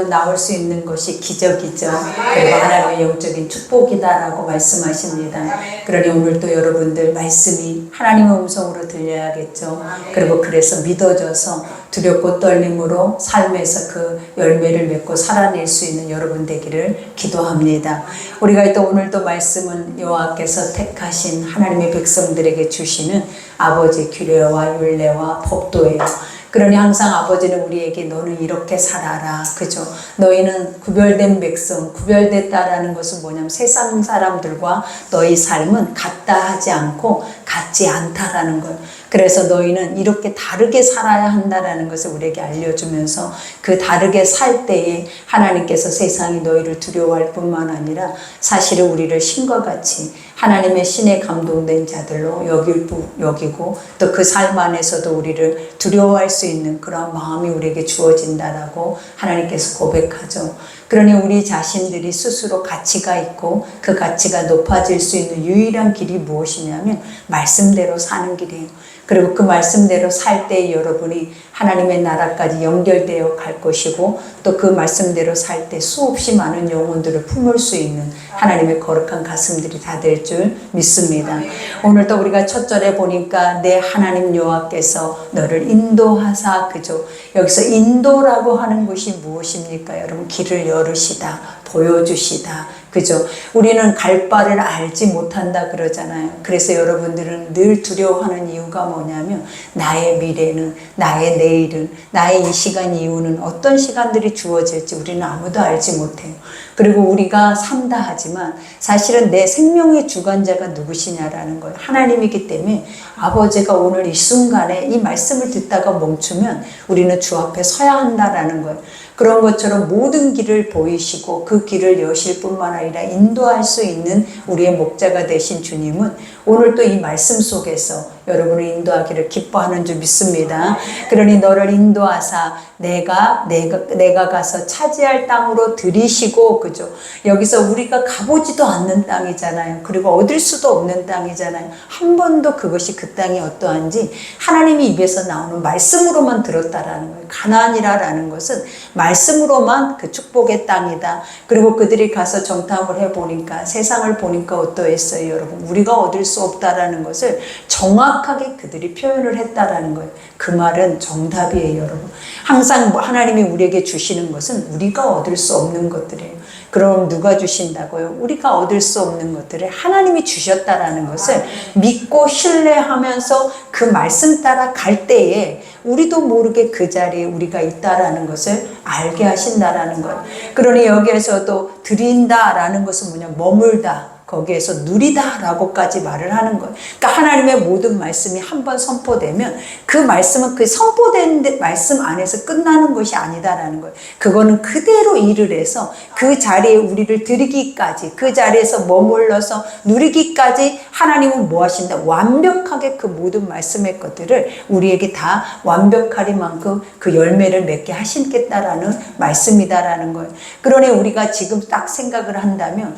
나올 수 있는 것이 기적이죠. 그리고 하나님의 영적인 축복이다라고 말씀하십니다. 그러니 오늘 또 여러분들 말씀이 하나님의 음성으로 들려야겠죠. 그리고 그래서 믿어져서 두렵고 떨림으로 삶에서 그 열매를 맺고 살아낼 수 있는 여러분 되기를 기도합니다. 우리가 또 오늘 또 말씀은 여호와께서 택하신 하나님의 백성들에게 주시는 아버지 규례와 율례와 법도예요. 그러니 항상 아버지는 우리에게 너는 이렇게 살아라. 그죠? 너희는 구별된 백성, 구별됐다라는 것은 뭐냐면 세상 사람들과 너희 삶은 같다 하지 않고 같지 않다라는 걸. 그래서 너희는 이렇게 다르게 살아야 한다라는 것을 우리에게 알려주면서 그 다르게 살 때에 하나님께서 세상이 너희를 두려워할 뿐만 아니라 사실은 우리를 신과 같이 하나님의 신에 감동된 자들로 여기고 또 그 삶 안에서도 우리를 두려워할 수 있는 그런 마음이 우리에게 주어진다라고 하나님께서 고백하죠. 그러니 우리 자신들이 스스로 가치가 있고 그 가치가 높아질 수 있는 유일한 길이 무엇이냐면 말씀대로 사는 길이에요. 그리고 그 말씀대로 살 때 여러분이 하나님의 나라까지 연결되어 갈 것이고 또 그 말씀대로 살 때 수없이 많은 영혼들을 품을 수 있는 하나님의 거룩한 가슴들이 다 될 줄 믿습니다. 오늘 또 우리가 첫 절에 보니까 내 하나님 여호와께서 너를 인도하사, 그죠? 여기서 인도라고 하는 것이 무엇입니까? 여러분, 길을 열으시다, 보여주시다. 그죠? 우리는 갈 바를 알지 못한다 그러잖아요. 그래서 여러분들은 늘 두려워하는 이유가 뭐냐면 나의 미래는, 나의 내일은, 나의 이 시간 이후는 어떤 시간들이 주어질지 우리는 아무도 알지 못해요. 그리고 우리가 산다 하지만 사실은 내 생명의 주관자가 누구시냐라는 거예요. 하나님이기 때문에 아버지가 오늘 이 순간에 이 말씀을 듣다가 멈추면 우리는 주 앞에 서야 한다라는 거예요. 그런 것처럼 모든 길을 보이시고 그 길을 여실 뿐만 아니라 인도할 수 있는 우리의 목자가 되신 주님은 오늘 또 이 말씀 속에서 여러분을 인도하기를 기뻐하는 줄 믿습니다. 그러니 너를 인도하사 내가 가서 차지할 땅으로 들이시고, 그죠? 여기서 우리가 가보지도 않는 땅이잖아요. 그리고 얻을 수도 없는 땅이잖아요. 한 번도 그것이 그 땅이 어떠한지 하나님이 입에서 나오는 말씀으로만 들었다라는 거예요. 가나안이라는 것은 말씀으로만 그 축복의 땅이다. 그리고 그들이 가서 정탐을 해보니까 세상을 보니까 어떠했어요, 여러분? 우리가 얻을 수 없다라는 것을 정확하게 그들이 표현을 했다라는 거예요. 그 말은 정답이에요, 여러분. 항상 하나님이 우리에게 주시는 것은 우리가 얻을 수 없는 것들이에요. 그럼 누가 주신다고요? 우리가 얻을 수 없는 것들을 하나님이 주셨다라는 것을 믿고 신뢰하면서 그 말씀 따라 갈 때에 우리도 모르게 그 자리에 우리가 있다라는 것을 알게 하신다라는 거예요. 그러니 여기에서도 드린다라는 것은 뭐냐? 머물다. 거기에서 누리다라고까지 말을 하는 거예요. 그러니까 하나님의 모든 말씀이 한번 선포되면 그 말씀은 그 선포된 말씀 안에서 끝나는 것이 아니다라는 거예요. 그거는 그대로 일을 해서 그 자리에 우리를 드리기까지, 그 자리에서 머물러서 누리기까지 하나님은 뭐 하신다? 완벽하게 그 모든 말씀의 것들을 우리에게 다 완벽하리만큼 그 열매를 맺게 하시겠다라는 말씀이다라는 거예요. 그러니 우리가 지금 딱 생각을 한다면,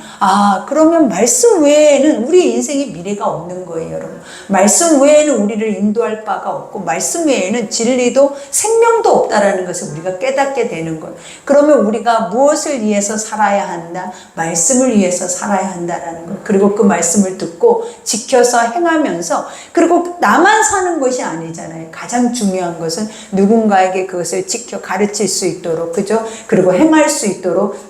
그러면 말씀 외에는 우리 인생에 미래가 없는 거예요, 여러분. 말씀 외에는 우리를 인도할 바가 없고 말씀 외에는 진리도 생명도 없다라는 것을 우리가 깨닫게 되는 거예요. 그러면 우리가 무엇을 위해서 살아야 한다? 말씀을 위해서 살아야 한다라는 거예요. 그리고 그 말씀을 듣고 지켜서 행하면서, 그리고 나만 사는 것이 아니잖아요. 가장 중요한 것은 누군가에게 그것을 지켜 가르칠 수 있도록, 그죠? 그리고 행할 수 있도록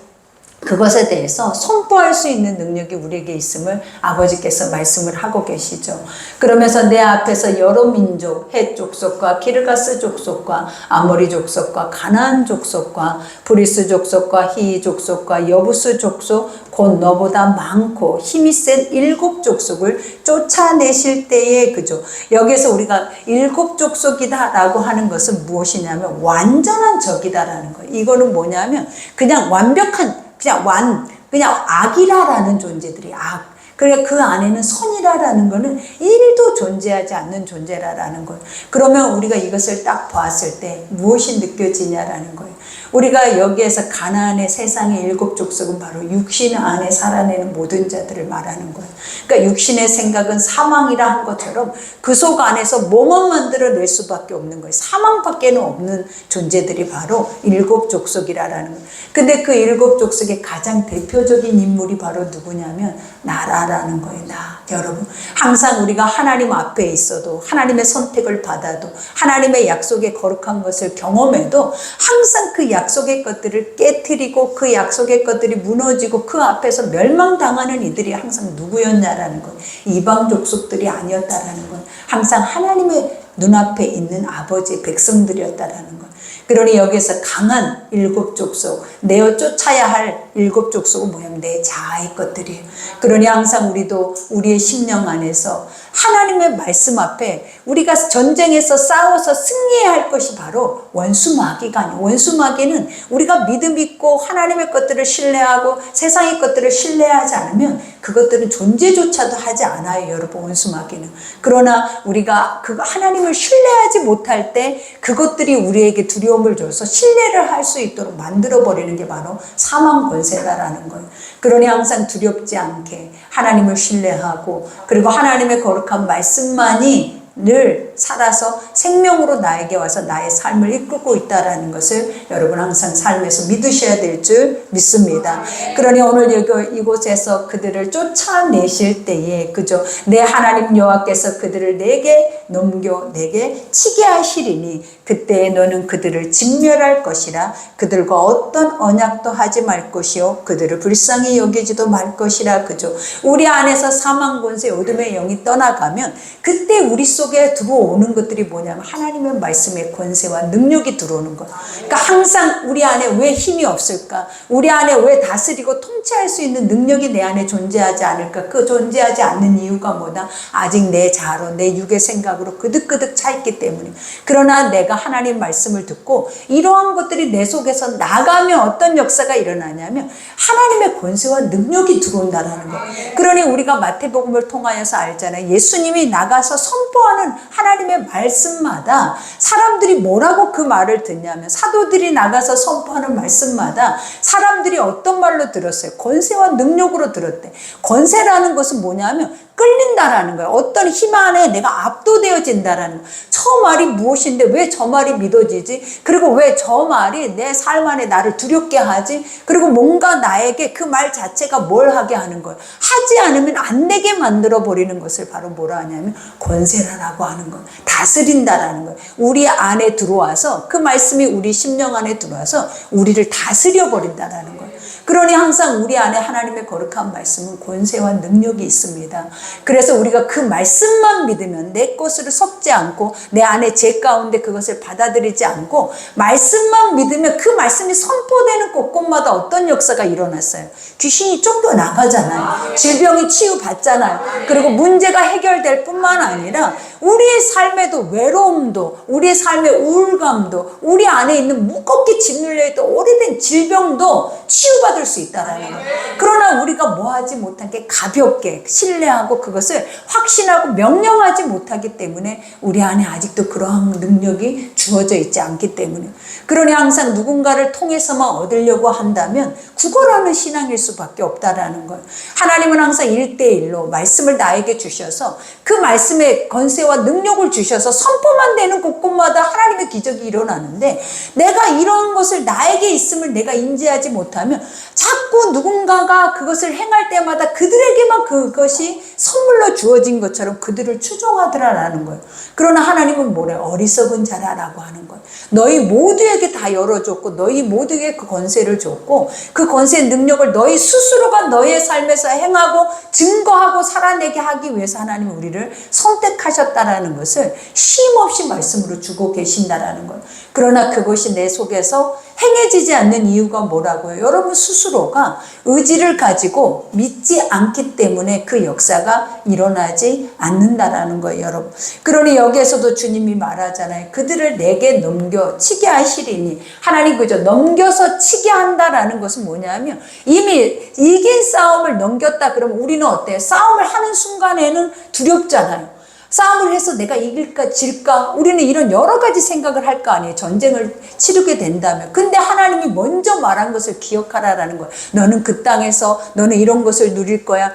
그것에 대해서 선포할 수 있는 능력이 우리에게 있음을 아버지께서 말씀을 하고 계시죠. 그러면서 내 앞에서 여러 민족, 헷 족속과 기르가스 족속과 아모리 족속과 가나안 족속과 브리스 족속과 히이 족속과 여부스 족속, 곧 너보다 많고 힘이 센 7 족속을 쫓아내실 때에, 그죠? 여기서 우리가 7 족속이다라고 하는 것은 무엇이냐면 완전한 적이다라는 거예요. 이거는 뭐냐면 그냥 완벽한, 그냥 악이라라는 존재들이 악. 그러니까 그 안에는 선이라라는 거는 1도 존재하지 않는 존재라라는 거예요. 그러면 우리가 이것을 딱 보았을 때 무엇이 느껴지냐라는 거예요. 우리가 여기에서 가나안의 세상의 7 족속은 바로 육신 안에 살아내는 모든 자들을 말하는 거예요. 그러니까 육신의 생각은 사망이라 한 것처럼 그 속 안에서 뭐만 만들어낼 수밖에 없는 거예요. 사망밖에는 없는 존재들이 바로 7 족속이라는 거예요. 근데 그 7 족속의 가장 대표적인 인물이 바로 누구냐면 나라라는 거예요. 나. 여러분, 항상 우리가 하나님 앞에 있어도, 하나님의 선택을 받아도, 하나님의 약속의 거룩한 것을 경험해도 항상 그 약속의 것들을 깨트리고 그 약속의 것들이 무너지고 그 앞에서 멸망당하는 이들이 항상 누구였냐라는 것. 이방 족속들이 아니었다라는 것. 항상 하나님의 눈앞에 있는 아버지의 백성들이었다라는 것. 그러니 여기서 강한 7 족속, 내어 쫓아야 할 7 족속은 뭐냐면 내 자아의 것들이에요. 그러니 항상 우리도 우리의 심령 안에서 하나님의 말씀 앞에 우리가 전쟁에서 싸워서 승리해야 할 것이 바로 원수 마귀가 아니에요. 원수 마귀는 우리가 믿음 있고 하나님의 것들을 신뢰하고 세상의 것들을 신뢰하지 않으면 그것들은 존재조차도 하지 않아요. 여러분, 원수 마귀는. 그러나 우리가 그 하나님을 신뢰하지 못할 때 그것들이 우리에게 두려움을 줘서 신뢰를 할 수 있도록 만들어버리는 게 바로 사망 권세라는 거예요. 그러니 항상 두렵지 않게 하나님을 신뢰하고 그리고 하나님의 거룩한 말씀만이 늘 살아서 생명으로 나에게 와서 나의 삶을 이끌고 있다는 것을 여러분 항상 삶에서 믿으셔야 될 줄 믿습니다. 그러니 오늘 이곳에서 그들을 쫓아내실 때에 그죠, 내 하나님 여호와께서 그들을 내게 넘겨 내게 치게 하시리니 그때 너는 그들을 진멸할 것이라. 그들과 어떤 언약도 하지 말 것이요 그들을 불쌍히 여기지도 말 것이라. 그죠, 우리 안에서 사망 권세 어둠의 영이 떠나가면 그때 우리 속에 들어오는 것들이 뭐냐면 하나님의 말씀의 권세와 능력이 들어오는 거예요. 그러니까 항상 우리 안에 왜 힘이 없을까? 우리 안에 왜 다스리고 통치할 수 있는 능력이 내 안에 존재하지 않을까? 그 존재하지 않는 이유가 뭐다? 아직 내 자아로 내 육의 생각으로 그득그득 차 있기 때문에. 그러나 내가 하나님 말씀을 듣고 이러한 것들이 내 속에서 나가면 어떤 역사가 일어나냐면 하나님의 권세와 능력이 들어온다는 거예요. 그러니 우리가 마태복음을 통하여서 알잖아요. 예수님이 나가서 선포하는 하나님의 말씀마다 사람들이 뭐라고 그 말을 듣냐면 사도들이 나가서 선포하는 말씀마다 사람들이 어떤 말로 들었어요? 권세와 능력으로 들었대. 권세라는 것은 뭐냐면 끌린다라는 거예요. 어떤 힘 안에 내가 압도되어진다라는 거예요. 저 말이 무엇인데 왜 저 말이 믿어지지? 그리고 왜 저 말이 내 삶 안에 나를 두렵게 하지? 그리고 뭔가 나에게 그 말 자체가 뭘 하게 하는 거예요. 하지 않으면 안 되게 만들어 버리는 것을 바로 뭐라 하냐면 권세라고 하는 거예요. 다스린다라는 거예요. 우리 안에 들어와서 그 말씀이 우리 심령 안에 들어와서 우리를 다스려 버린다라는 거예요. 그러니 항상 우리 안에 하나님의 거룩한 말씀은 권세와 능력이 있습니다. 그래서 우리가 그 말씀만 믿으면 내 것으로 섞지 않고 내 안에 제 가운데 그것을 받아들이지 않고 말씀만 믿으면 그 말씀이 선포되는 곳곳마다 어떤 역사가 일어났어요. 귀신이 쫓겨나가잖아요. 질병이 치유받잖아요. 그리고 문제가 해결될 뿐만 아니라 우리의 삶에도 외로움도 우리의 삶의 우울감도 우리 안에 있는 무겁게 짓눌려 있던 오래된 질병도 치유받을 수 있다라는 거예요. 그러나 우리가 뭐하지 못한 게 가볍게 신뢰하고 그것을 확신하고 명령하지 못하기 때문에 우리 안에 아직도 그러한 능력이 주어져 있지 않기 때문에. 그러니 항상 누군가를 통해서만 얻으려고 한다면 구걸하는 신앙일 수밖에 없다라는 거예요. 하나님은 항상 1대1로 말씀을 나에게 주셔서 그 말씀의 권세와 능력을 주셔서 선포만 되는 곳곳마다 하나님의 기적이 일어나는데 내가 이런 것을 나에게 있음을 내가 인지하지 못하면 자꾸 누군가가 그것을 행할 때마다 그들에게만 그것이 선물로 주어진 것처럼 그들을 추종하더라라는 거예요. 그러나 하나님은 뭐래요? 어리석은 자라라고 하는 거예요. 너희 모두에게 다 열어줬고 너희 모두에게 그 권세를 줬고 그 권세의 능력을 너희 스스로가 너희의 삶에서 행하고 증거하고 살아내게 하기 위해서 하나님은 우리를 선택하셨다라는 것을 쉼없이 말씀으로 주고 계신다라는 거예요. 그러나 그것이 내 속에서 행해지지 않는 이유가 뭐라고요? 여러분 스스로가 의지를 가지고 믿지 않기 때문에 그 역사가 일어나지 않는다라는 거예요, 여러분. 그러니 여기에서도 주님이 말하잖아요. 그들을 내게 넘겨 치게 하시리니. 하나님 그죠? 넘겨서 치게 한다라는 것은 뭐냐면 이미 이긴 싸움을 넘겼다 그러면 우리는 어때요? 싸움을 하는 순간에는 두렵잖아요. 싸움을 해서 내가 이길까 질까? 우리는 이런 여러 가지 생각을 할 거 아니에요. 전쟁을 치르게 된다면. 근데 하나님이 먼저 말한 것을 기억하라라는 거예요. 너는 그 땅에서 너는 이런 것을 누릴 거야.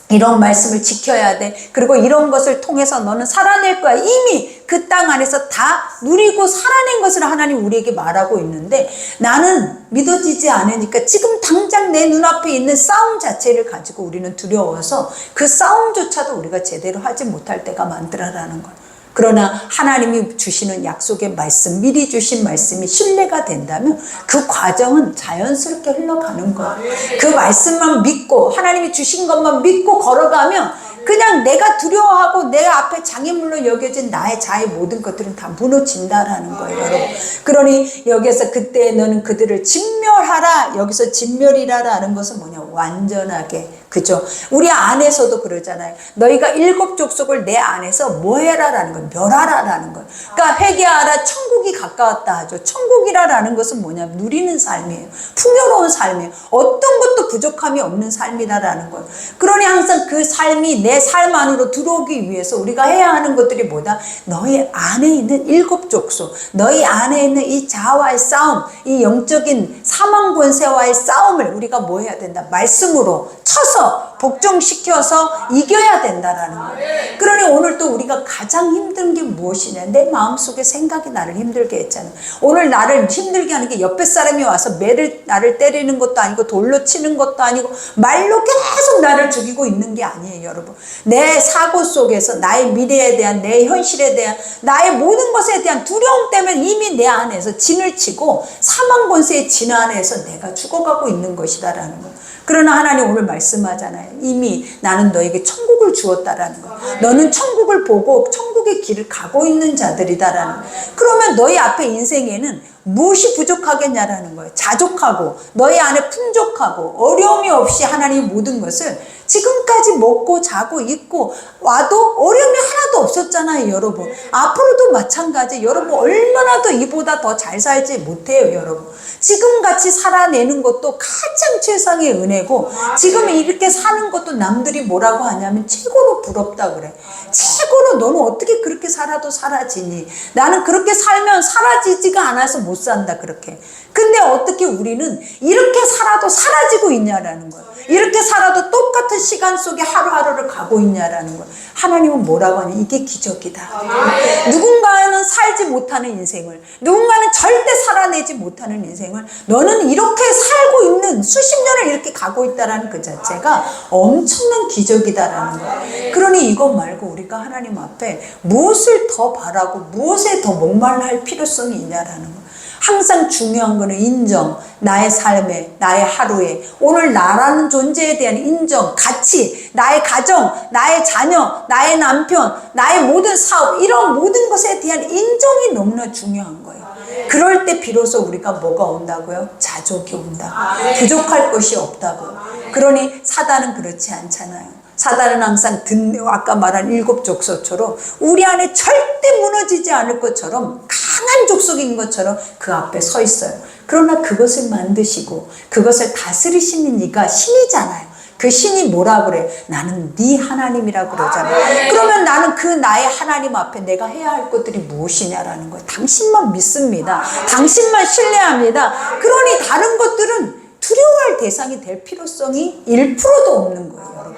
이런 말씀을 지켜야 돼. 그리고 이런 것을 통해서 너는 살아낼 거야. 이미 그 땅 안에서 다 누리고 살아낸 것을 하나님 우리에게 말하고 있는데 나는 믿어지지 않으니까 지금 당장 내 눈앞에 있는 싸움 자체를 가지고 우리는 두려워서 그 싸움조차도 우리가 제대로 하지 못할 때가 많더라라는 거예요. 그러나 하나님이 주시는 약속의 말씀, 미리 주신 말씀이 신뢰가 된다면 그 과정은 자연스럽게 흘러가는 거예요. 그 말씀만 믿고 하나님이 주신 것만 믿고 걸어가면 그냥 내가 두려워하고 내 앞에 장애물로 여겨진 나의 자의 모든 것들은 다 무너진다라는 거예요, 여러분. 그러니 여기서 그때 너는 그들을 진멸하라. 여기서 진멸이라는 것은 뭐냐? 완전하게. 그죠? 우리 안에서도 그러잖아요. 너희가 일곱 족속을 내 안에서 뭐 해라라는 거예요. 멸하라라는 거예요. 그러니까 회개하라. 천국이 가까웠다 하죠. 천국이라는 것은 뭐냐? 누리는 삶이에요. 풍요로운 삶이에요. 어떤 것도 부족함이 없는 삶이라는 거예요. 그러니 항상 그 삶이 내 삶 안으로 들어오기 위해서 우리가 해야 하는 것들이 뭐다? 너희 안에 있는 일곱 족속, 너희 안에 있는 이 자아와의 싸움, 이 영적인 사망 권세와의 싸움을 우리가 뭐 해야 된다? 말씀으로 쳐서 복종시켜서 이겨야 된다라는 거예요. 그러니 오늘 또 우리가 가장 힘든 게 무엇이냐? 내 마음속에 생각이 나를 힘들게 했잖아. 오늘 나를 힘들게 하는 게 옆에 사람이 와서 나를 때리는 것도 아니고 돌로 치는 것도 아니고 말로 계속 나를 죽이고 있는 게 아니에요, 여러분. 내 사고 속에서 나의 미래에 대한, 내 현실에 대한, 나의 모든 것에 대한 두려움 때문에 이미 내 안에서 진을 치고 사망 권세의 진 안에서 내가 죽어가고 있는 것이다라는 거예요. 그러나 하나님 오늘 말씀하잖아요. 이미 나는 너에게 천국을 주었다라는 거예요. 너는 천국을 보고 천국의 길을 가고 있는 자들이다라는 거예요. 그러면 너희 앞에 인생에는 무엇이 부족하겠냐라는 거예요. 자족하고 너희 안에 풍족하고 어려움이 없이 하나님의 모든 것을 지금까지 먹고 자고 있고 와도 어려움이 하나도 없었잖아요, 여러분. 앞으로도 마찬가지. 여러분 얼마나 더 이보다 더 잘 살지 못해요, 여러분. 지금같이 살아내는 것도 가장 최상의 은혜고 지금 이렇게 사는 것도 남들이 뭐라고 하냐면 최고로 부럽다 그래. 최고로 너는 어떻게 그렇게 살아도 사라지니? 나는 그렇게 살면 사라지지가 않아서 못 산다 그렇게. 근데 어떻게 우리는 이렇게 살아도 사라지고 있냐라는 거예요. 이렇게 살아도 똑같은 시간 속에 하루하루를 가고 있냐라는 거예요. 하나님은 뭐라고 하냐? 이게 기적이다. 누군가는 살지 못하는 인생을, 누군가는 절대 살아내지 못하는 인생을 너는 이렇게 살고 있는, 수십 년을 이렇게 가고 있다라는 그 자체가 엄청난 기적이다라는 거예요. 그러니 이것 말고 우리가 하나님 앞에 무엇을 더 바라고 무엇에 더 목말라 할 필요성이 있냐라는 거예요. 항상 중요한 거는 인정, 나의 삶에, 나의 하루에, 오늘 나라는 존재에 대한 인정, 가치, 나의 가정, 나의 자녀, 나의 남편, 나의 모든 사업, 이런 모든 것에 대한 인정이 너무나 중요한 거예요. 그럴 때 비로소 우리가 뭐가 온다고요? 자족이 온다. 부족할 것이 없다고. 그러니 사단은 그렇지 않잖아요. 사단은 항상 아까 말한 일곱 족속처럼 우리 안에 절대 무너지지 않을 것처럼 강한 족속인 것처럼 그 앞에 서 있어요. 그러나 그것을 만드시고 그것을 다스리시는 이가 신이잖아요. 그 신이 뭐라 그래? 나는 네 하나님이라 그러잖아요. 그러면 나는 그 나의 하나님 앞에 내가 해야 할 것들이 무엇이냐라는 거예요. 당신만 믿습니다. 당신만 신뢰합니다. 그러니 다른 것들은 두려워할 대상이 될 필요성이 1%도 없는 거예요, 여러분.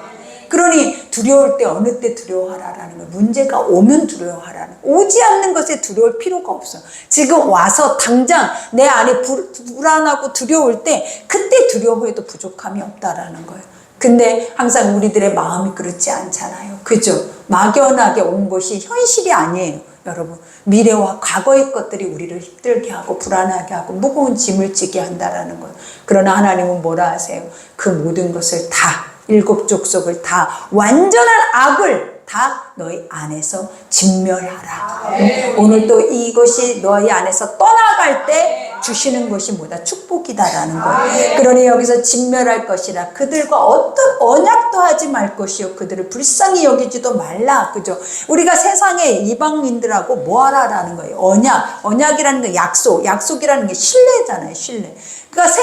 그러니 두려울 때 어느 때 두려워하라라는 거예요. 문제가 오면 두려워하라는 거예요. 오지 않는 것에 두려울 필요가 없어요. 지금 와서 당장 내 안에 불안하고 두려울 때 그때 두려워해도 부족함이 없다라는 거예요. 근데 항상 우리들의 마음이 그렇지 않잖아요. 그죠? 막연하게 온 것이 현실이 아니에요. 여러분, 미래와 과거의 것들이 우리를 힘들게 하고 불안하게 하고 무거운 짐을 지게 한다라는 거예요. 그러나 하나님은 뭐라 하세요? 그 모든 것을 다, 일곱 족속을 다, 완전한 악을 다 너희 안에서 진멸하라. 오늘 또 이것이 너희 안에서 떠나갈 때 주시는 것이 뭐다? 축복이다라는 거예요. 그러니 여기서 진멸할 것이라. 그들과 어떤 언약도 하지 말 것이요. 그들을 불쌍히 여기지도 말라. 그죠? 우리가 세상의 이방인들하고 뭐 하라라는 거예요. 언약이라는 게 약속. 약속이라는 게 신뢰잖아요. 신뢰. 그러니까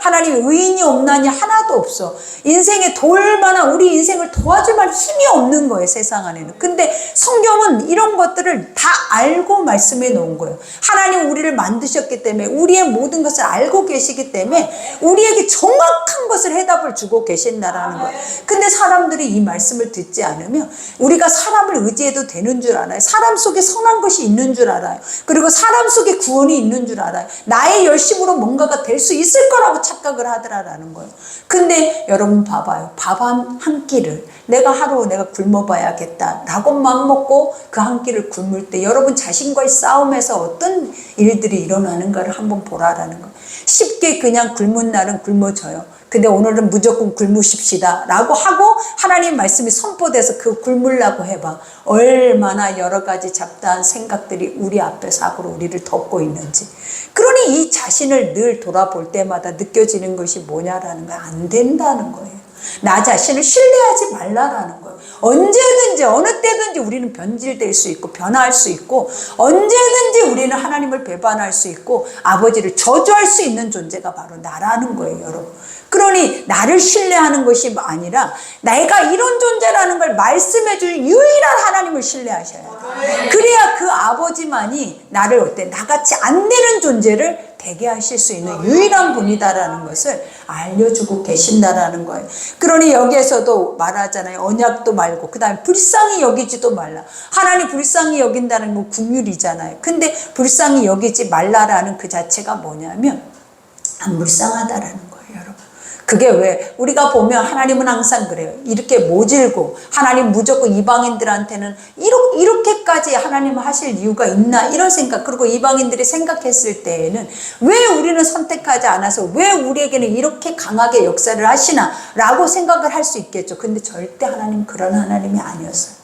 하나님 의인이 없나니 하나도 없어. 인생에 도울 만한, 우리 인생을 도와줄 만한 힘이 없는 거예요, 세상 안에는. 근데 성경은 이런 것들을 다 알고 말씀해 놓은 거예요. 하나님 우리를 만드셨기 때문에, 우리의 모든 것을 알고 계시기 때문에 우리에게 정확한 것을 해답을 주고 계신다라는 거예요. 근데 사람들이 이 말씀을 듣지 않으면 우리가 사람을 의지해도 되는 줄 알아요. 사람 속에 선한 것이 있는 줄 알아요. 그리고 사람 속에 구원이 있는 줄 알아요. 나의 열심으로 뭔가가 될 수 있을 거라고 착각을 하더라라는 거예요. 근데 여러분 봐봐요. 밥 한 끼를 내가 굶어봐야겠다 라고 맘먹고 그 한 끼를 굶을 때 여러분 자신과의 싸움에서 어떤 일들이 일어나는가를 한번 보라라는 거예요. 쉽게 그냥 굶은 날은 굶어져요. 근데 오늘은 무조건 굶으십시다 라고 하고 하나님 말씀이 선포돼서 그 굶으려고 해봐. 얼마나 여러 가지 잡다한 생각들이 우리 앞에 사고로 우리를 덮고 있는지. 그러니 이 자신을 늘 돌아볼 때마다 느껴지는 것이 뭐냐라는 거야. 안 된다는 거예요. 나 자신을 신뢰하지 말라라는 거예요. 언제든지 어느 때든지 우리는 변질될 수 있고 변화할 수 있고 언제든지 우리는 하나님을 배반할 수 있고 아버지를 저주할 수 있는 존재가 바로 나라는 거예요, 여러분. 그러니 나를 신뢰하는 것이 아니라 내가 이런 존재라는 걸 말씀해 줄 유일한 하나님을 신뢰하셔야 돼요. 그래야 그 아버지만이 나를 어때? 나같이 안 되는 존재를 되게 하실 수 있는 유일한 분이다라는 것을 알려주고 계신다라는 거예요. 그러니 여기에서도 말하잖아요. 언약도 말고 그 다음에 불쌍히 여기지도 말라. 하나님 불쌍히 여긴다는 건 긍휼이잖아요. 근데 불쌍히 여기지 말라라는 그 자체가 뭐냐면 안 불쌍하다라는 거예요. 그게 왜 우리가 보면 하나님은 항상 그래요. 이렇게 모질고 하나님 무조건 이방인들한테는 이렇게까지 하나님 하실 이유가 있나 이런 생각. 그리고 이방인들이 생각했을 때에는 왜 우리는 선택하지 않아서 왜 우리에게는 이렇게 강하게 역사를 하시나 라고 생각을 할 수 있겠죠. 근데 절대 하나님 그런 하나님이 아니었어요.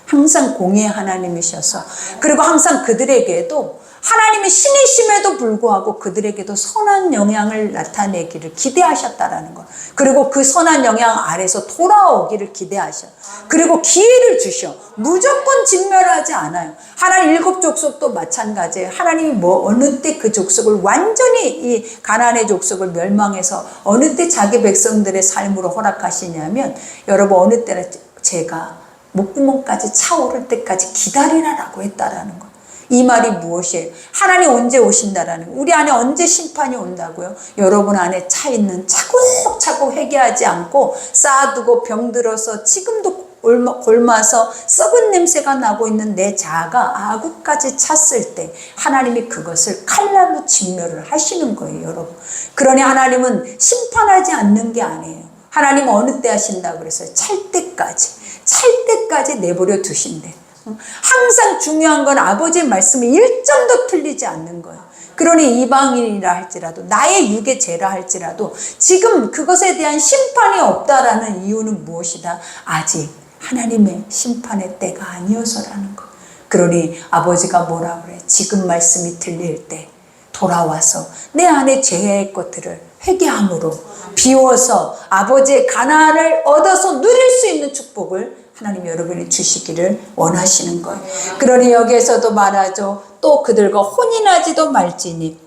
항상 공의의 하나님이셔서 그리고 항상 그들에게도 하나님의 신이심에도 불구하고 그들에게도 선한 영향을 나타내기를 기대하셨다라는 것. 그리고 그 선한 영향 아래서 돌아오기를 기대하셔. 그리고 기회를 주셔. 무조건 진멸하지 않아요. 하나님 7 족속도 마찬가지예요. 하나님이 어느 때 그 족속을 완전히 이 가나안의 족속을 멸망해서 어느 때 자기 백성들의 삶으로 허락하시냐면 여러분 어느 때나 제가 목구멍까지 차오를 때까지 기다리라라고 했다라는 거. 이 말이 무엇이에요? 하나님 언제 오신다라는 거예요. 우리 안에 언제 심판이 온다고요? 여러분 안에 차 있는 차곡차곡 회개하지 않고 쌓아두고 병들어서 지금도 골마서 썩은 냄새가 나고 있는 내 자아가 아구까지 찼을 때 하나님이 그것을 칼날로 진멸을 하시는 거예요, 여러분. 그러니 하나님은 심판하지 않는 게 아니에요. 하나님은 어느 때 하신다고 그랬어요? 찰 때까지 내버려 두신대. 항상 중요한 건 아버지의 말씀이 1점도 틀리지 않는 거예요. 그러니 이방인이라 할지라도 나의 육의 죄라 할지라도 지금 그것에 대한 심판이 없다라는 이유는 무엇이다? 아직 하나님의 심판의 때가 아니어서라는 거. 그러니 아버지가 뭐라 그래? 지금 말씀이 들릴 때 돌아와서 내 안에 죄의 것들을 회개함으로 비워서 아버지의 가나안을 얻어서 누릴 수 있는 축복을 하나님 여러분이 주시기를 원하시는 거예요. 그러니 여기에서도 말하죠. 또 그들과 혼인하지도 말지니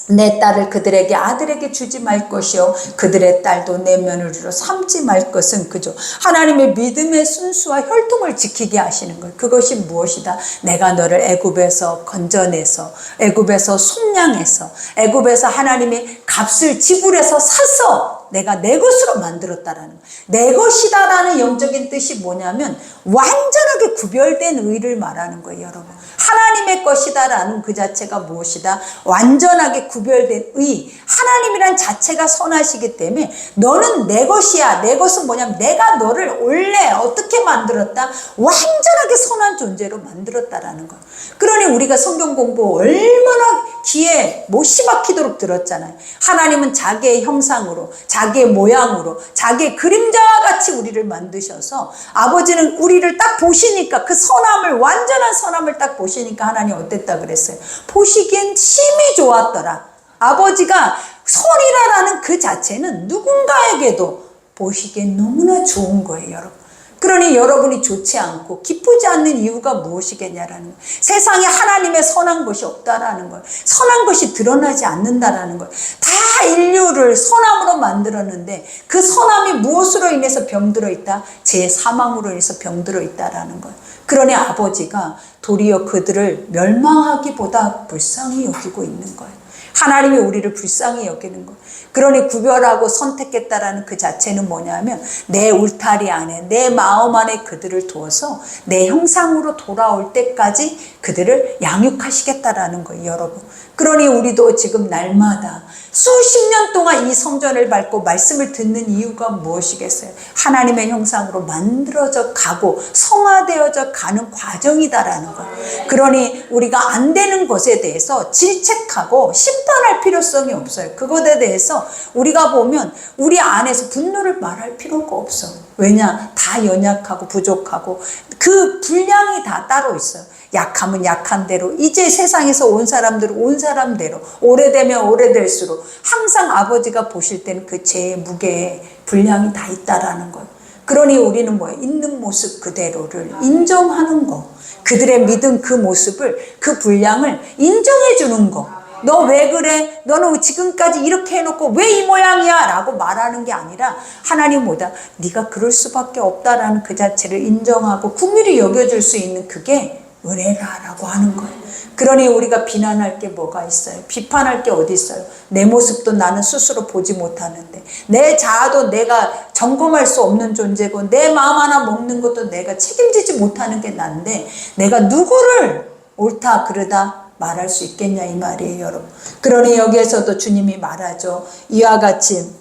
내 딸을 그들에게 아들에게 주지 말 것이요 그들의 딸도 내 며느리로 삼지 말 것은 그죠. 하나님의 믿음의 순수와 혈통을 지키게 하시는 거예요. 그것이 무엇이다? 내가 너를 애굽에서 건져내서 애굽에서 속량해서 애굽에서 하나님이 값을 지불해서 사서 내가 내 것으로 만들었다라는 거예요. 내 것이다라는 영적인 뜻이 뭐냐면 완전하게 구별된 의를 말하는 거예요, 여러분. 하나님의 것이다라는 그 자체가 무엇이다? 완전하게 구별된 의. 하나님이란 자체가 선하시기 때문에 너는 내 것이야. 내 것은 뭐냐면 내가 너를 원래 어떻게 만들었다? 완전하게 선한 존재로 만들었다라는 거예요. 그러니 우리가 성경 공부 얼마나 귀에 못이 막히도록 들었잖아요. 하나님은 자기의 형상으로 자기의 모양으로 자기의 그림자와 같이 우리를 만드셔서 아버지는 우리를 딱 보시니까 그 선함을 완전한 선함을 딱 보시니까 하나님 어땠다 그랬어요? 보시기엔 심히 좋았더라. 아버지가 선이라는 그 자체는 누군가에게도 보시기엔 너무나 좋은 거예요, 여러분. 그러니 여러분이 좋지 않고 기쁘지 않는 이유가 무엇이겠냐라는 거예요. 세상에 하나님의 선한 것이 없다라는 거예요. 선한 것이 드러나지 않는다라는 거예요. 다 인류를 선함으로 만들었는데 그 선함이 무엇으로 인해서 병들어 있다? 제 사망으로 인해서 병들어 있다라는 거예요. 그러니 아버지가 도리어 그들을 멸망하기보다 불쌍히 여기고 있는 거예요. 하나님이 우리를 불쌍히 여기는 거예요. 그러니 구별하고 선택했다라는 그 자체는 뭐냐면 내 울타리 안에 내 마음 안에 그들을 두어서 내 형상으로 돌아올 때까지 그들을 양육하시겠다라는 거예요, 여러분. 그러니 우리도 지금 날마다 수십 년 동안 이 성전을 밟고 말씀을 듣는 이유가 무엇이겠어요? 하나님의 형상으로 만들어져 가고 성화되어져 가는 과정이다라는 거예요. 그러니 우리가 안 되는 것에 대해서 질책하고 심판할 필요성이 없어요. 그것에 대해서 우리가 보면 우리 안에서 분노를 말할 필요가 없어. 왜냐? 다 연약하고 부족하고 그 분량이 다 따로 있어요. 약하면 약한 대로, 이제 세상에서 온 사람들은 온 사람대로, 오래되면 오래될수록 항상 아버지가 보실 때는 그 죄의 무게에 분량이 다 있다라는 거예요. 그러니 우리는 뭐예요? 있는 모습 그대로를 인정하는 거, 그들의 믿음 그 모습을, 그 분량을 인정해 주는 거. 너 왜 그래? 너는 지금까지 이렇게 해놓고 왜 이 모양이야? 라고 말하는 게 아니라 하나님 뭐다? 네가 그럴 수밖에 없다라는 그 자체를 인정하고 긍휼히 여겨줄 수 있는 그게 은혜라라고 하는 거예요. 그러니 우리가 비난할 게 뭐가 있어요? 비판할 게 어디 있어요? 내 모습도 나는 스스로 보지 못하는데, 내 자아도 내가 점검할 수 없는 존재고, 내 마음 하나 먹는 것도 내가 책임지지 못하는 게 난데 내가 누구를 옳다 그르다 말할 수 있겠냐 이 말이에요, 여러분. 그러니 여기에서도 주님이 말하죠. 이와 같이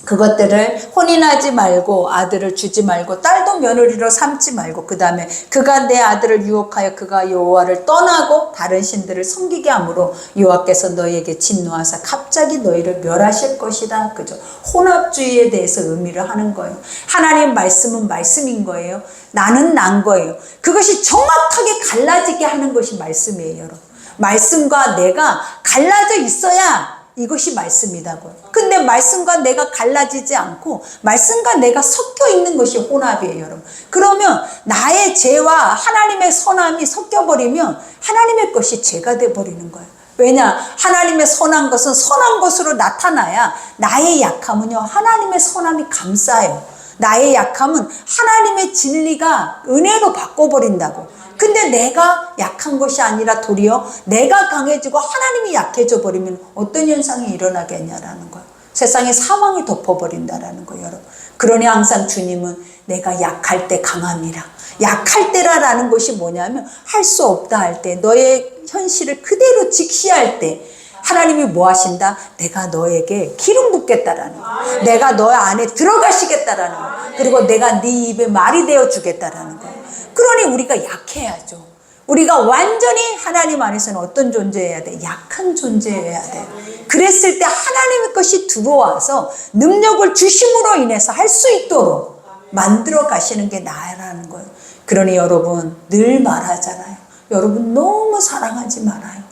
그것들을 혼인하지 말고 아들을 주지 말고 딸도 며느리로 삼지 말고, 그 다음에 그가 내 아들을 유혹하여 그가 여호와를 떠나고 다른 신들을 섬기게 함으로 여호와께서 너희에게 진노하사 갑자기 너희를 멸하실 것이다. 그죠? 혼합주의에 대해서 의미를 하는 거예요. 하나님 말씀은 말씀인 거예요. 나는 난 거예요. 그것이 정확하게 갈라지게 하는 것이 말씀이에요, 여러분. 말씀과 내가 갈라져 있어야 이것이 말씀이다고요. 근데 말씀과 내가 갈라지지 않고 말씀과 내가 섞여 있는 것이 혼합이에요, 여러분. 그러면 나의 죄와 하나님의 선함이 섞여버리면 하나님의 것이 죄가 돼버리는 거예요. 왜냐? 하나님의 선한 것은 선한 것으로 나타나야 나의 약함은요, 하나님의 선함이 감싸요. 나의 약함은 하나님의 진리가 은혜로 바꿔버린다고. 근데 내가 약한 것이 아니라 도리어 내가 강해지고 하나님이 약해져 버리면 어떤 현상이 일어나겠냐라는 거예요. 세상에 사망이 덮어버린다라는 거예요, 여러분. 그러니 항상 주님은 내가 약할 때 강함이라. 약할 때라는 것이 뭐냐면 할 수 없다 할 때, 너의 현실을 그대로 직시할 때 하나님이 뭐 하신다? 내가 너에게 기름 붓겠다라는 거예요. 내가 너 안에 들어가시겠다라는 거예요. 그리고 내가 네 입에 말이 되어 주겠다라는 거예요. 그러니 우리가 약해야죠. 우리가 완전히 하나님 안에서는 어떤 존재여야 돼? 약한 존재여야 돼. 그랬을 때 하나님의 것이 들어와서 능력을 주심으로 인해서 할 수 있도록 만들어 가시는 게 나라는 거예요. 그러니 여러분 늘 말하잖아요. 여러분 너무 사랑하지 말아요.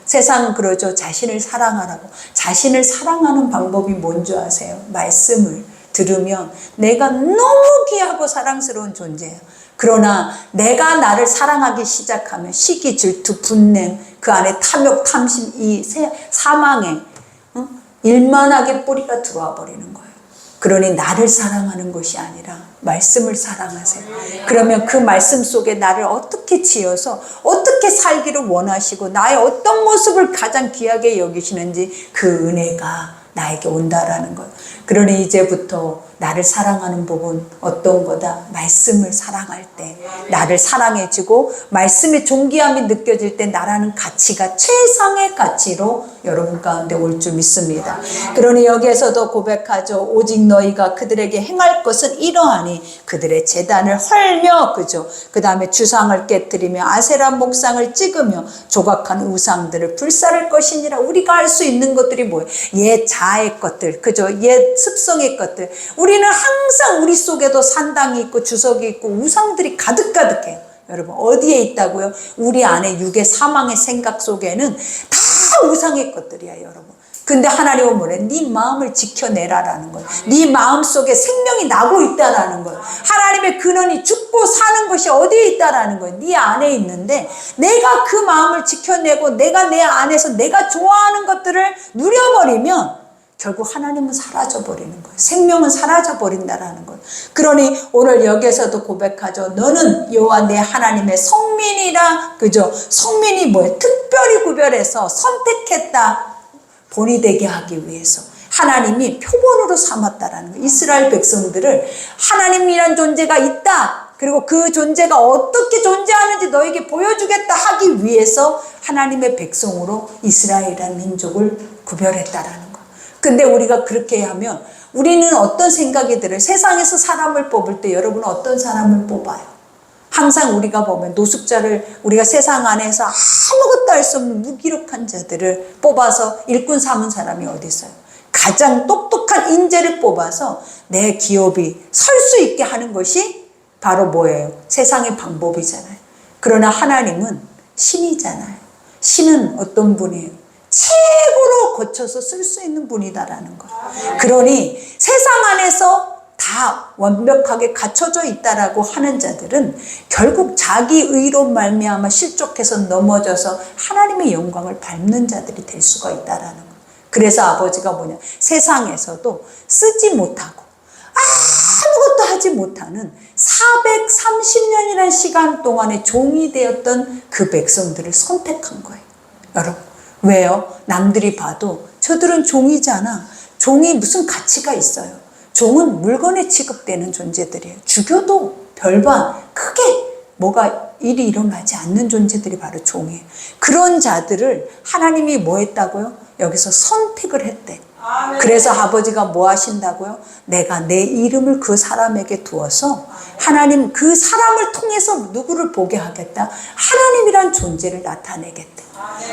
세상은 그러죠. 자신을 사랑하라고. 자신을 사랑하는 방법이 뭔지 아세요? 말씀을 들으면 내가 너무 귀하고 사랑스러운 존재예요. 그러나 내가 나를 사랑하기 시작하면 시기, 질투, 분냄, 그 안에 탐욕, 탐심, 이 사망에 일만하게 뿌리가 들어와 버리는 거예요. 그러니 나를 사랑하는 것이 아니라 말씀을 사랑하세요. 그러면 그 말씀 속에 나를 어떻게 지어서 어떻게 살기를 원하시고 나의 어떤 모습을 가장 귀하게 여기시는지 그 은혜가 나에게 온다라는 것. 그러니 이제부터 나를 사랑하는 부분 어떤 거다? 말씀을 사랑할 때 나를 사랑해주고 말씀의 존귀함이 느껴질 때 나라는 가치가 최상의 가치로 여러분 가운데 올 줄 믿습니다. 그러니 여기에서도 고백하죠. 오직 너희가 그들에게 행할 것은 이러하니 그들의 제단을 헐며, 그죠? 그 다음에 주상을 깨뜨리며 아세라 목상을 찍으며 조각한 우상들을 불사를 것이니라. 우리가 할 수 있는 것들이 뭐예요? 옛 자아의 것들, 그죠? 옛 습성의 것들. 우리는 항상 우리 속에도 산당이 있고 주석이 있고 우상들이 가득가득해요. 여러분 어디에 있다고요? 우리 안에 육의 사망의 생각 속에는 다 우상의 것들이야, 여러분. 근데 하나님은 뭐래? 네 마음을 지켜내라라는 거예요. 네 마음속에 생명이 나고 있다라는 거예요. 하나님의 근원이 죽고 사는 것이 어디에 있다라는 거예요. 네 안에 있는데 내가 그 마음을 지켜내고 내가 내 안에서 내가 좋아하는 것들을 누려버리면 결국 하나님은 사라져버리는 거예요. 생명은 사라져버린다라는 거예요. 그러니 오늘 여기에서도 고백하죠. 너는 여호와 내 하나님의 성민이라. 그죠? 성민이 뭐예요? 특별히 구별해서 선택했다. 본이 되게 하기 위해서 하나님이 표본으로 삼았다라는 거예요. 이스라엘 백성들을 하나님이란 존재가 있다. 그리고 그 존재가 어떻게 존재하는지 너에게 보여주겠다 하기 위해서 하나님의 백성으로 이스라엘이라는 민족을 구별했다라는 거예요. 근데 우리가 그렇게 하면 우리는 어떤 생각이 들어요? 세상에서 사람을 뽑을 때 여러분은 어떤 사람을 뽑아요? 항상 우리가 보면 노숙자를 우리가 세상 안에서 아무것도 할 수 없는 무기력한 자들을 뽑아서 일꾼 삼은 사람이 어디 있어요? 가장 똑똑한 인재를 뽑아서 내 기업이 설 수 있게 하는 것이 바로 뭐예요? 세상의 방법이잖아요. 그러나 하나님은 신이잖아요. 신은 어떤 분이에요? 최고로 거쳐서 쓸 수 있는 분이다라는 거예요. 그러니 세상 안에서 다 완벽하게 갖춰져 있다라고 하는 자들은 결국 자기 의로 말미암아 실족해서 넘어져서 하나님의 영광을 밟는 자들이 될 수가 있다라는 거예요. 그래서 아버지가 뭐냐? 세상에서도 쓰지 못하고 아무것도 하지 못하는 430년이라는 시간 동안의 종이 되었던 그 백성들을 선택한 거예요. 여러분, 왜요? 남들이 봐도 저들은 종이잖아. 종이 무슨 가치가 있어요? 종은 물건에 취급되는 존재들이에요. 죽여도 별반 크게 뭐가 일이 일어나지 않는 존재들이 바로 종이에요. 그런 자들을 하나님이 뭐 했다고요? 여기서 선택을 했대. 그래서 아버지가 뭐 하신다고요? 내가 내 이름을 그 사람에게 두어서 하나님 그 사람을 통해서 누구를 보게 하겠다? 하나님이란 존재를 나타내겠대.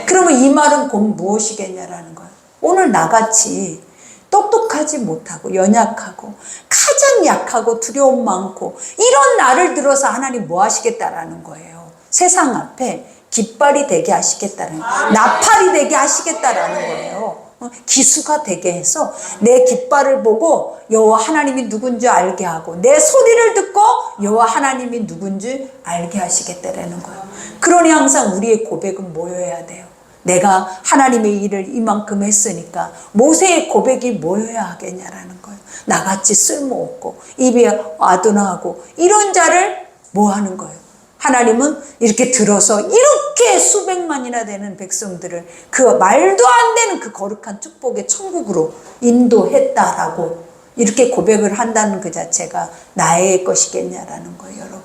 그러면 이 말은 곧 무엇이겠냐라는 거예요. 오늘 나같이 똑똑하지 못하고 연약하고 가장 약하고 두려움 많고 이런 나를 들어서 하나님 뭐 하시겠다라는 거예요. 세상 앞에 깃발이 되게 하시겠다는 거예요. 나팔이 되게 하시겠다라는 거예요. 기수가 되게 해서 내 깃발을 보고 여호와 하나님이 누군지 알게 하고 내 소리를 듣고 여호와 하나님이 누군지 알게 하시겠다라는 거예요. 그러니 항상 우리의 고백은 뭐여야 돼요? 내가 하나님의 일을 이만큼 했으니까 모세의 고백이 뭐여야 하겠냐라는 거예요. 나같이 쓸모없고 입이 아둔하고 이런 자를 뭐 하는 거예요? 하나님은 이렇게 들어서 이렇게 수백만이나 되는 백성들을 그 말도 안 되는 그 거룩한 축복의 천국으로 인도했다라고 이렇게 고백을 한다는 그 자체가 나의 것이겠냐라는 거예요, 여러분.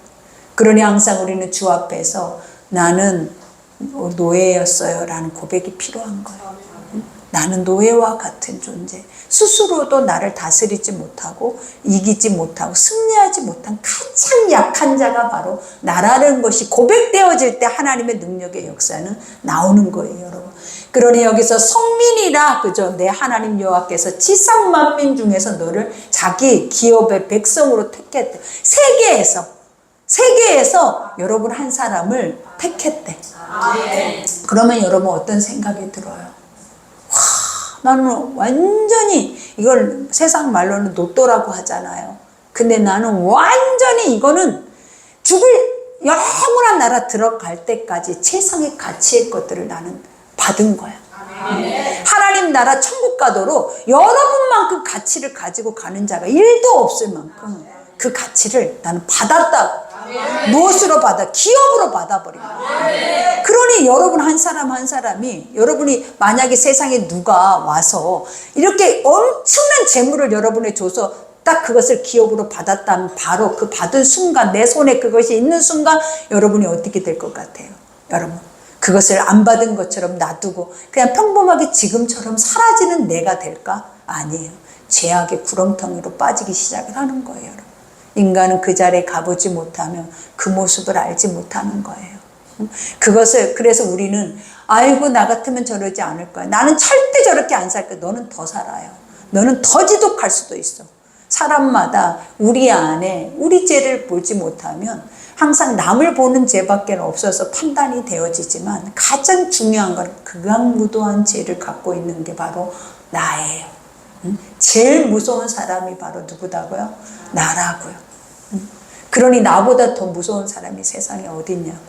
그러니 항상 우리는 주 앞에서 나는 노예였어요 라는 고백이 필요한 거예요. 나는 노예와 같은 존재, 스스로도 나를 다스리지 못하고 이기지 못하고 승리하지 못한 가장 약한 자가 바로 나라는 것이 고백되어질 때 하나님의 능력의 역사는 나오는 거예요, 여러분. 그러니 여기서 성민이라, 그죠? 내 하나님 여호와께서 지상 만민 중에서 너를 자기 기업의 백성으로 택했대. 세계에서 여러분 한 사람을 택했대. 그러면 여러분 어떤 생각이 들어요? 와, 나는 완전히 이걸 세상 말로는 로또라고 하잖아요. 근데 나는 완전히 이거는 죽을 영원한 나라 들어갈 때까지 최상의 가치의 것들을 나는 받은 거야. 하나님 나라 천국 가도록 여러분만큼 가치를 가지고 가는 자가 1도 없을 만큼 그 가치를 나는 받았다고. 무엇으로 받아? 기업으로 받아버린 거예요. 그러니 여러분 한 사람 한 사람이, 여러분이 만약에 세상에 누가 와서 이렇게 엄청난 재물을 여러분에 줘서 딱 그것을 기업으로 받았다면 바로 그 받은 순간, 내 손에 그것이 있는 순간 여러분이 어떻게 될 것 같아요? 여러분, 그것을 안 받은 것처럼 놔두고 그냥 평범하게 지금처럼 사라지는 내가 될까? 아니에요. 죄악의 구렁텅이로 빠지기 시작을 하는 거예요, 여러분. 인간은 그 자리에 가보지 못하면 그 모습을 알지 못하는 거예요. 그것을, 그래서 우리는 아이고 나 같으면 저러지 않을 거야. 나는 절대 저렇게 안 살 거야. 너는 더 살아요. 너는 더 지독할 수도 있어. 사람마다 우리 안에 우리 죄를 보지 못하면 항상 남을 보는 죄밖에 없어서 판단이 되어지지만 가장 중요한 건 극악무도한 죄를 갖고 있는 게 바로 나예요. 제일 무서운 사람이 바로 누구다고요? 나라고요. 그러니 나보다 더 무서운 사람이 세상에 어디 있냐고.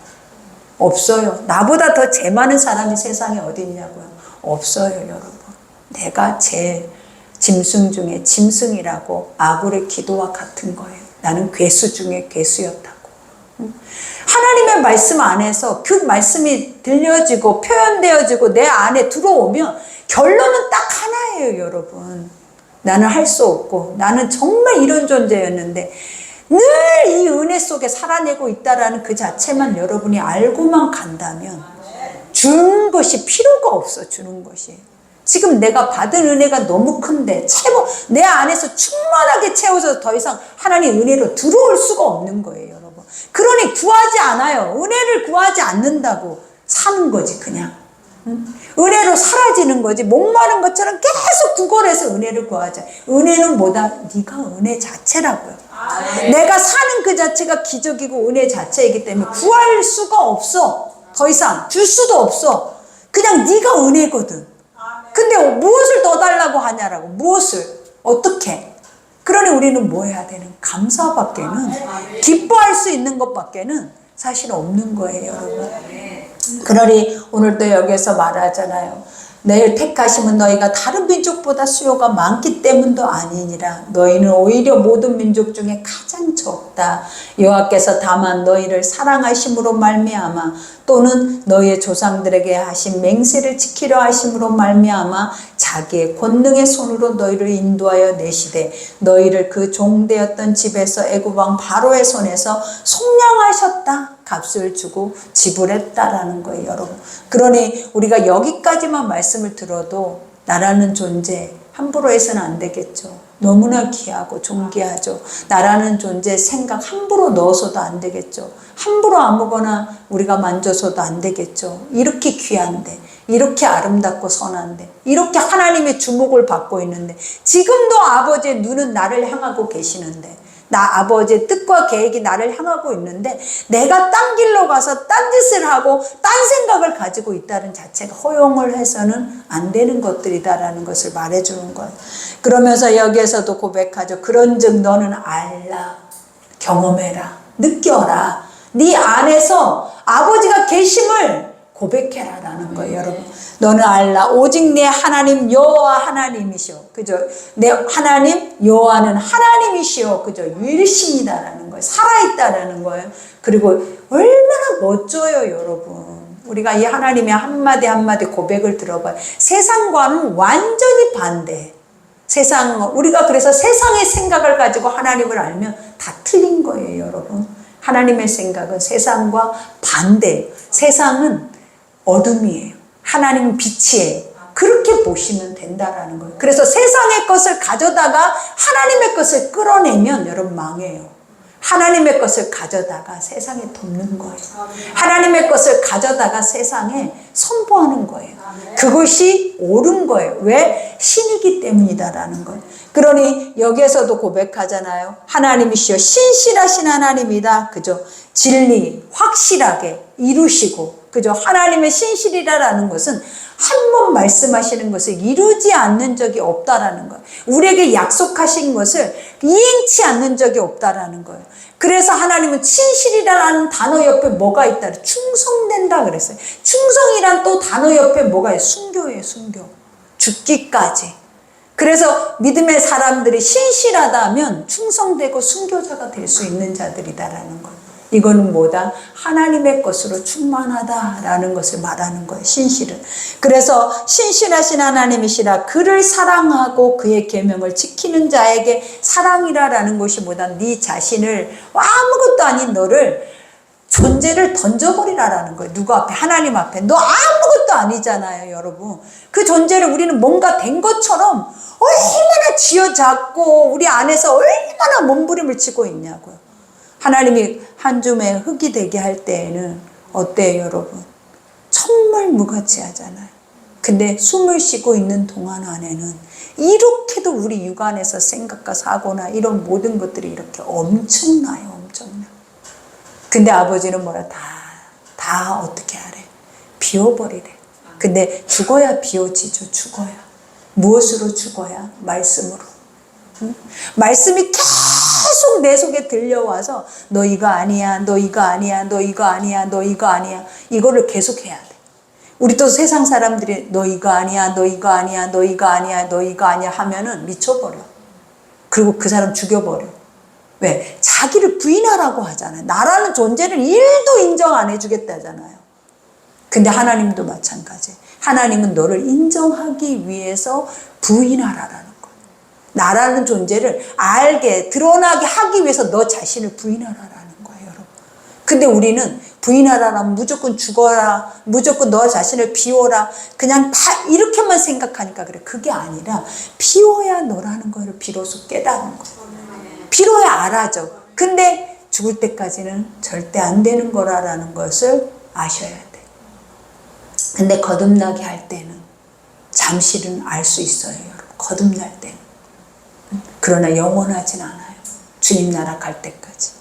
없어요. 나보다 더 죄 많은 사람이 세상에 어디 있냐고요. 없어요, 여러분. 내가 제일 짐승 중에 짐승이라고 아굴의 기도와 같은 거예요. 나는 괴수 중에 괴수였다고. 하나님의 말씀 안에서 그 말씀이 들려지고 표현되어지고 내 안에 들어오면 결론은 딱 하나예요, 여러분. 나는 할 수 없고 나는 정말 이런 존재였는데 늘 이 은혜 속에 살아내고 있다라는 그 자체만 여러분이 알고만 간다면 주는 것이 필요가 없어. 주는 것이 지금 내가 받은 은혜가 너무 큰데 내 안에서 충만하게 채워서 더 이상 하나님 은혜로 들어올 수가 없는 거예요, 여러분. 그러니 구하지 않아요. 은혜를 구하지 않는다고 사는 거지, 그냥. 은혜로 사라지는 거지. 목마른 것처럼 계속 구걸해서 은혜를 구하자. 은혜는 뭐다? 네가 은혜 자체라고요. 내가 사는 그 자체가 기적이고 은혜 자체이기 때문에 구할 수가 없어. 더 이상 줄 수도 없어. 그냥 네가 은혜거든. 근데 무엇을 더 달라고 하냐라고. 무엇을 어떻게. 그러니 우리는 뭐 해야 되는? 감사밖에는, 기뻐할 수 있는 것밖에는 사실 없는 거예요, 여러분. 그러니 오늘 또 여기서 말하잖아요. 내일 택하심은 너희가 다른 민족보다 수요가 많기 때문도 아니니라. 너희는 오히려 모든 민족 중에 가장 적다. 여호와께서 다만 너희를 사랑하심으로 말미암아 또는 너희의 조상들에게 하신 맹세를 지키려 하심으로 말미암아 자기의 권능의 손으로 너희를 인도하여 내시되 너희를 그 종되었던 집에서 애굽 왕 바로의 손에서 속량하셨다. 값을 주고 지불했다라는 거예요, 여러분. 그러니 우리가 여기까지만 말씀을 들어도 나라는 존재 함부로 해서는 안 되겠죠. 너무나 귀하고 존귀하죠. 나라는 존재 생각 함부로 넣어서도 안 되겠죠. 함부로 아무거나 우리가 만져서도 안 되겠죠. 이렇게 귀한데, 이렇게 아름답고 선한데, 이렇게 하나님의 주목을 받고 있는데, 지금도 아버지의 눈은 나를 향하고 계시는데, 나 아버지의 뜻과 계획이 나를 향하고 있는데 내가 딴 길로 가서 딴 짓을 하고 딴 생각을 가지고 있다는 자체가 허용을 해서는 안 되는 것들이다라는 것을 말해주는 거예요. 그러면서 여기에서도 고백하죠. 그런즉 너는 알라, 경험해라, 느껴라. 네 안에서 아버지가 계심을 고백해라라는 거예요, 여러분. 너는 알라. 오직 내 하나님 여호와 하나님이시오. 그죠? 내 하나님 여호와는 하나님이시오. 그죠? 유일신이다라는 거예요. 살아있다라는 거예요. 그리고 얼마나 멋져요, 여러분. 우리가 이 하나님의 한마디 한마디 고백을 들어봐요. 세상과는 완전히 반대. 우리가 그래서 세상의 생각을 가지고 하나님을 알면 다 틀린 거예요, 여러분. 하나님의 생각은 세상과 반대예요. 세상은 어둠이에요. 하나님은 빛이에요. 그렇게 보시면 된다라는 거예요. 그래서 세상의 것을 가져다가 하나님의 것을 끌어내면 여러분 망해요. 하나님의 것을 가져다가 세상에 돕는 거예요. 하나님의 것을 가져다가 세상에 선포하는 거예요. 그것이 옳은 거예요. 왜? 신이기 때문이다라는 거예요. 그러니 여기에서도 고백하잖아요. 하나님이시여 신실하신 하나님이다. 그죠? 진리 확실하게 이루시고, 그죠? 하나님의 신실이라는 것은 한 번 말씀하시는 것을 이루지 않는 적이 없다라는 거예요. 우리에게 약속하신 것을 이행치 않는 적이 없다라는 거예요. 그래서 하나님은 신실이라는 단어 옆에 뭐가 있다? 충성된다 그랬어요. 충성이란 또 단어 옆에 뭐가 있어요? 순교예요, 순교. 죽기까지. 그래서 믿음의 사람들이 신실하다면 충성되고 순교자가 될 수 있는 자들이다라는 거예요. 이거는 뭐다? 하나님의 것으로 충만하다라는 것을 말하는 거예요, 신실은. 그래서 신실하신 하나님이시라. 그를 사랑하고 그의 계명을 지키는 자에게 사랑이라라는 것이 뭐다? 네 자신을, 아무것도 아닌 너를, 존재를 던져버리라라는 거예요. 누구 앞에? 하나님 앞에. 너 아무것도 아니잖아요, 여러분. 그 존재를 우리는 뭔가 된 것처럼 얼마나 쥐어잡고 우리 안에서 얼마나 몸부림을 치고 있냐고요. 하나님이 한 줌의 흙이 되게 할 때에는 어때요, 여러분? 정말 무가치하잖아요. 근데 숨을 쉬고 있는 동안 안에는 이렇게도 우리 육안에서 생각과 사고나 이런 모든 것들이 이렇게 엄청나요, 엄청나. 근데 아버지는 뭐라 다 어떻게 하래? 비워버리래. 근데 죽어야 비워지죠, 죽어야. 무엇으로 죽어야? 말씀으로. 응? 말씀이 계속 내 속에 들려와서 너 이거 아니야, 너 이거 아니야, 너 이거 아니야, 너 이거 아니야, 이거를 계속 해야 돼. 우리 또 세상 사람들이 너 이거 아니야, 너 이거 아니야, 너 이거 아니야, 너 이거 아니야 하면은 미쳐버려. 그리고 그 사람 죽여버려. 왜? 자기를 부인하라고 하잖아요. 나라는 존재를 1도 인정 안 해주겠다잖아요. 근데 하나님도 마찬가지. 하나님은 너를 인정하기 위해서 부인하라라는 거예요. 나라는 존재를 알게, 드러나게 하기 위해서 너 자신을 부인하라라는 거예요, 여러분. 근데 우리는 부인하라면 무조건 죽어라, 무조건 너 자신을 비워라, 그냥 다 이렇게만 생각하니까 그래. 그게 아니라 비워야 너라는 걸 비로소 깨닫는 거예요. 비로야 알아져. 근데 죽을 때까지는 절대 안 되는 거라는 것을 아셔야 돼. 근데 거듭나게 할 때는 잠시는 알 수 있어요, 여러분. 거듭날 때는. 그러나 영원하진 않아요. 주님 나라 갈 때까지.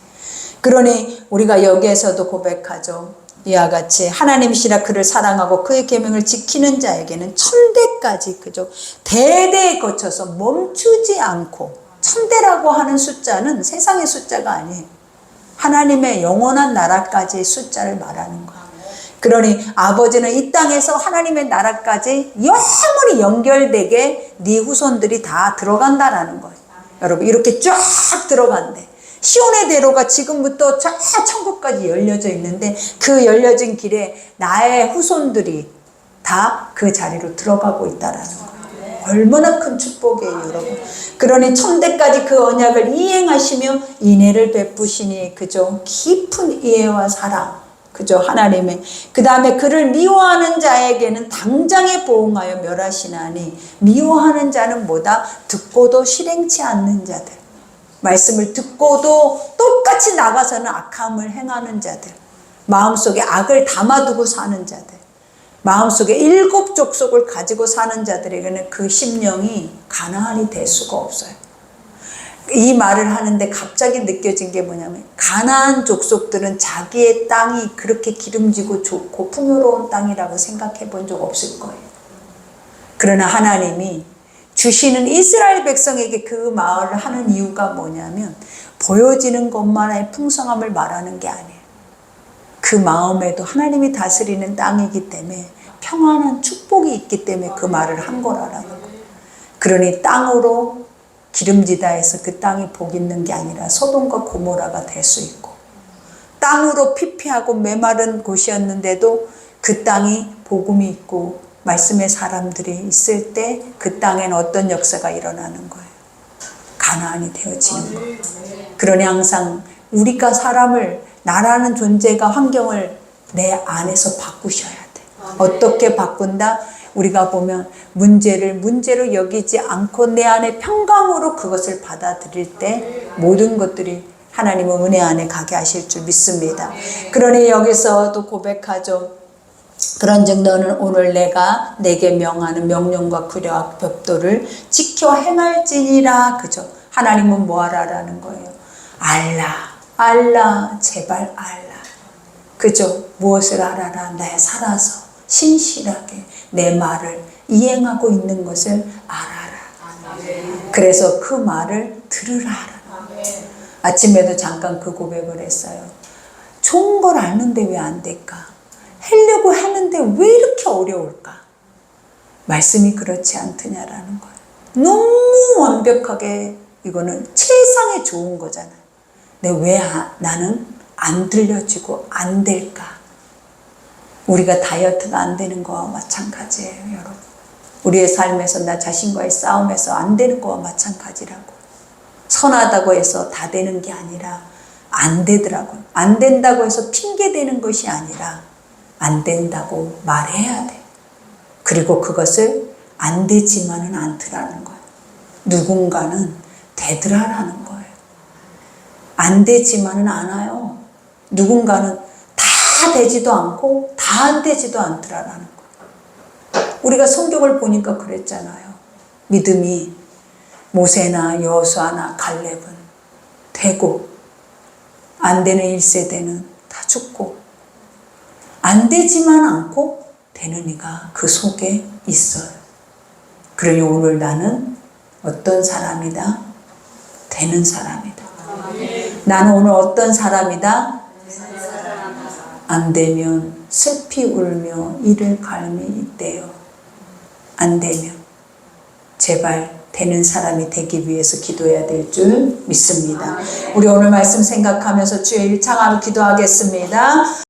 그러니 우리가 여기에서도 고백하죠. 이와 같이 하나님이시라 그를 사랑하고 그의 계명을 지키는 자에게는 천대까지, 그죠? 대대에 거쳐서 멈추지 않고, 천대라고 하는 숫자는 세상의 숫자가 아니에요. 하나님의 영원한 나라까지의 숫자를 말하는 거예요. 그러니 아버지는 이 땅에서 하나님의 나라까지 영원히 연결되게 네 후손들이 다 들어간다라는 거예요. 여러분, 이렇게 쫙 들어간대. 시온의 대로가 지금부터 쫙 천국까지 열려져 있는데 그 열려진 길에 나의 후손들이 다 그 자리로 들어가고 있다라는 거예요. 얼마나 큰 축복이에요, 여러분. 그러니 천대까지 그 언약을 이행하시며 인애를 베푸시니, 그죠? 깊은 이해와 사랑, 그죠? 하나님의. 그 다음에 그를 미워하는 자에게는 당장에 보응하여 멸하시나니, 미워하는 자는 뭐다? 듣고도 실행치 않는 자들. 말씀을 듣고도 똑같이 나가서는 악함을 행하는 자들, 마음속에 악을 담아두고 사는 자들, 마음속에 7 족속을 가지고 사는 자들에게는 그 심령이 가나안이 될 수가 없어요. 이 말을 하는데 갑자기 느껴진 게 뭐냐면, 가나안 족속들은 자기의 땅이 그렇게 기름지고 좋고 풍요로운 땅이라고 생각해 본 적 없을 거예요. 그러나 하나님이 주시는 이스라엘 백성에게 그 말을 하는 이유가 뭐냐면, 보여지는 것만의 풍성함을 말하는 게 아니에요. 그 마음에도 하나님이 다스리는 땅이기 때문에 평안한 축복이 있기 때문에 그 말을 한 거라는 거예요. 그러니 땅으로 기름지다 해서 그 땅이 복 있는 게 아니라 소돔과 고모라가 될 수 있고, 땅으로 피폐하고 메마른 곳이었는데도 그 땅이 복음이 있고 말씀의 사람들이 있을 때 그 땅에는 어떤 역사가 일어나는 거예요? 가나안이 되어지는 거예요. 그러니 항상 우리가 사람을, 나라는 존재가 환경을 내 안에서 바꾸셔야 돼. 어떻게 바꾼다? 우리가 보면 문제를 문제로 여기지 않고 내 안에 평강으로 그것을 받아들일 때 모든 것들이 하나님의 은혜 안에 가게 하실 줄 믿습니다. 그러니 여기서도 고백하죠. 그런즉 너는 오늘 내가 내게 명하는 명령과 규례와 법도를 지켜 행할지니라. 그죠? 하나님은 뭐 하라라는 거예요? 알라, 제발 알라. 그죠? 무엇을 알아라? 내 살아서 신실하게 내 말을 이행하고 있는 것을 알아라. 그래서 그 말을 들으라. 아침에도 잠깐 그 고백을 했어요. 좋은 걸 아는데 왜 안 될까? 하려고 하는데 왜 이렇게 어려울까? 말씀이 그렇지 않더냐라는 거예요. 너무 완벽하게, 이거는 최상의 좋은 거잖아요. 근데 왜 나는 안 들려지고 안 될까? 우리가 다이어트가 안 되는 거와 마찬가지예요, 여러분. 우리의 삶에서 나 자신과의 싸움에서 안 되는 거와 마찬가지라고. 선하다고 해서 다 되는 게 아니라 안 되더라고요. 안 된다고 해서 핑계 대는 것이 아니라 안 된다고 말해야 돼. 그리고 그것을 안 되지만은 않더라는 거예요. 누군가는 되더라라는 거예요. 안 되지만은 않아요. 누군가는 다 되지도 않고 다 안 되지도 않더라라는 거예요. 우리가 성경을 보니까 그랬잖아요. 믿음이 모세나 여호수아나 갈렙은 되고 안 되는 1세대는 다 죽고, 안 되지만 않고 되는 이가 그 속에 있어요. 그러니 오늘 나는 어떤 사람이다? 되는 사람이다. 나는 오늘 어떤 사람이다? 안 되면 슬피 울며 이를 갈미 있대요. 안 되면 제발 되는 사람이 되기 위해서 기도해야 될 줄 믿습니다. 우리 오늘 말씀 생각하면서 주의 일창하며 기도하겠습니다.